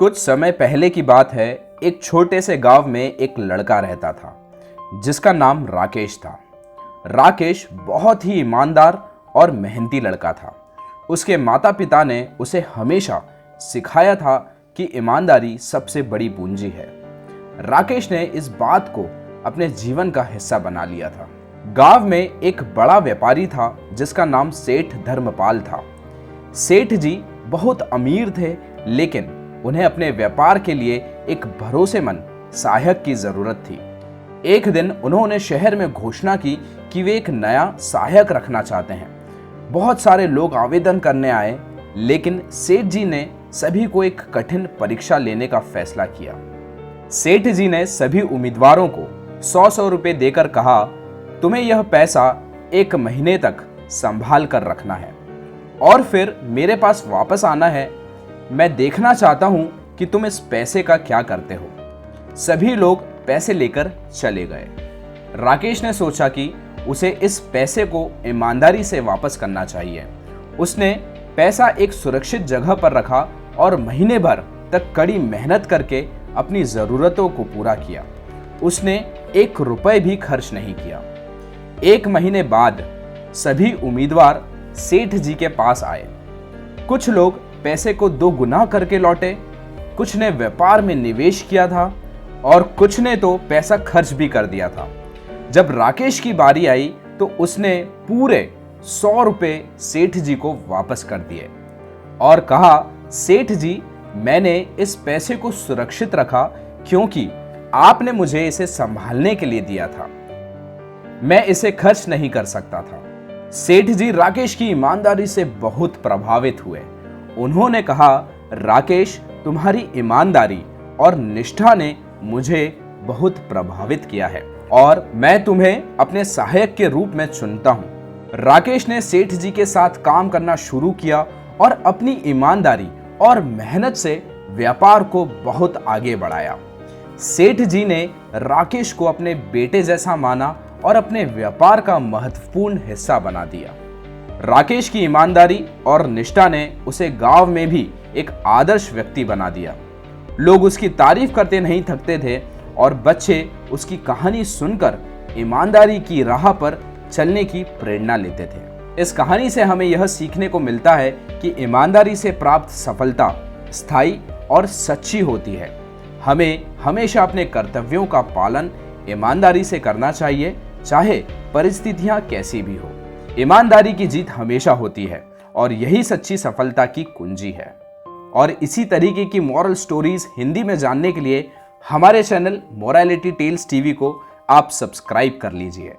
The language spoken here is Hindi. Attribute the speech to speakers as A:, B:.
A: कुछ समय पहले की बात है। एक छोटे से गांव में एक लड़का रहता था जिसका नाम राकेश था। राकेश बहुत ही ईमानदार और मेहनती लड़का था। उसके माता पिता ने उसे हमेशा सिखाया था कि ईमानदारी सबसे बड़ी पूंजी है। राकेश ने इस बात को अपने जीवन का हिस्सा बना लिया था। गांव में एक बड़ा व्यापारी था जिसका नाम सेठ धर्मपाल था। सेठ जी बहुत अमीर थे, लेकिन उन्हें अपने व्यापार के लिए एक भरोसेमंद सहायक की जरूरत थी। एक दिन उन्होंने शहर में घोषणा की कि वे एक नया सहायक रखना चाहते हैं। बहुत सारे लोग आवेदन करने आए, लेकिन सेठ जी ने सभी को एक कठिन परीक्षा लेने का फैसला किया। सेठ जी ने सभी उम्मीदवारों को 100 रुपए देकर कहा, तुम्हें यह पैसा 1 महीने तक संभाल कर रखना है और फिर मेरे पास वापस आना है। मैं देखना चाहता हूं कि तुम इस पैसे का क्या करते हो। सभी लोग पैसे लेकर चले गए। राकेश ने सोचा कि उसे इस पैसे को ईमानदारी से वापस करना चाहिए। उसने पैसा एक सुरक्षित जगह पर रखा और महीने भर तक कड़ी मेहनत करके अपनी जरूरतों को पूरा किया। उसने 1 रुपए भी खर्च नहीं किया। 1 महीने बाद सभी उम्मीदवार सेठ जी के पास आए। कुछ लोग पैसे को 2 गुना करके लौटे, कुछ ने व्यापार में निवेश किया था और कुछ ने तो पैसा खर्च भी कर दिया था। जब राकेश की बारी आई तो उसने पूरे 100 रुपए सेठ जी को वापस कर दिए और कहा, सेठ जी, मैंने इस पैसे को सुरक्षित रखा क्योंकि आपने मुझे इसे संभालने के लिए दिया था। मैं इसे खर्च नहीं कर सकता था। सेठ जी राकेश की ईमानदारी से बहुत प्रभावित हुए। उन्होंने कहा, राकेश, तुम्हारी ईमानदारी और निष्ठा ने मुझे बहुत प्रभावित किया है और मैं तुम्हें अपने सहायक के रूप में चुनता हूं। राकेश ने सेठ जी के साथ काम करना शुरू किया और अपनी ईमानदारी और मेहनत से व्यापार को बहुत आगे बढ़ाया। सेठ जी ने राकेश को अपने बेटे जैसा माना और अपने व्यापार का महत्वपूर्ण हिस्सा बना दिया। राकेश की ईमानदारी और निष्ठा ने उसे गांव में भी एक आदर्श व्यक्ति बना दिया। लोग उसकी तारीफ करते नहीं थकते थे और बच्चे उसकी कहानी सुनकर ईमानदारी की राह पर चलने की प्रेरणा लेते थे। इस कहानी से हमें यह सीखने को मिलता है कि ईमानदारी से प्राप्त सफलता स्थायी और सच्ची होती है। हमें हमेशा अपने कर्तव्यों का पालन ईमानदारी से करना चाहिए, चाहे परिस्थितियां कैसी भी हो। ईमानदारी की जीत हमेशा होती है और यही सच्ची सफलता की कुंजी है। और इसी तरीके की मॉरल स्टोरीज हिंदी में जानने के लिए हमारे चैनल मोरालिटी टेल्स टीवी को आप सब्सक्राइब कर लीजिए।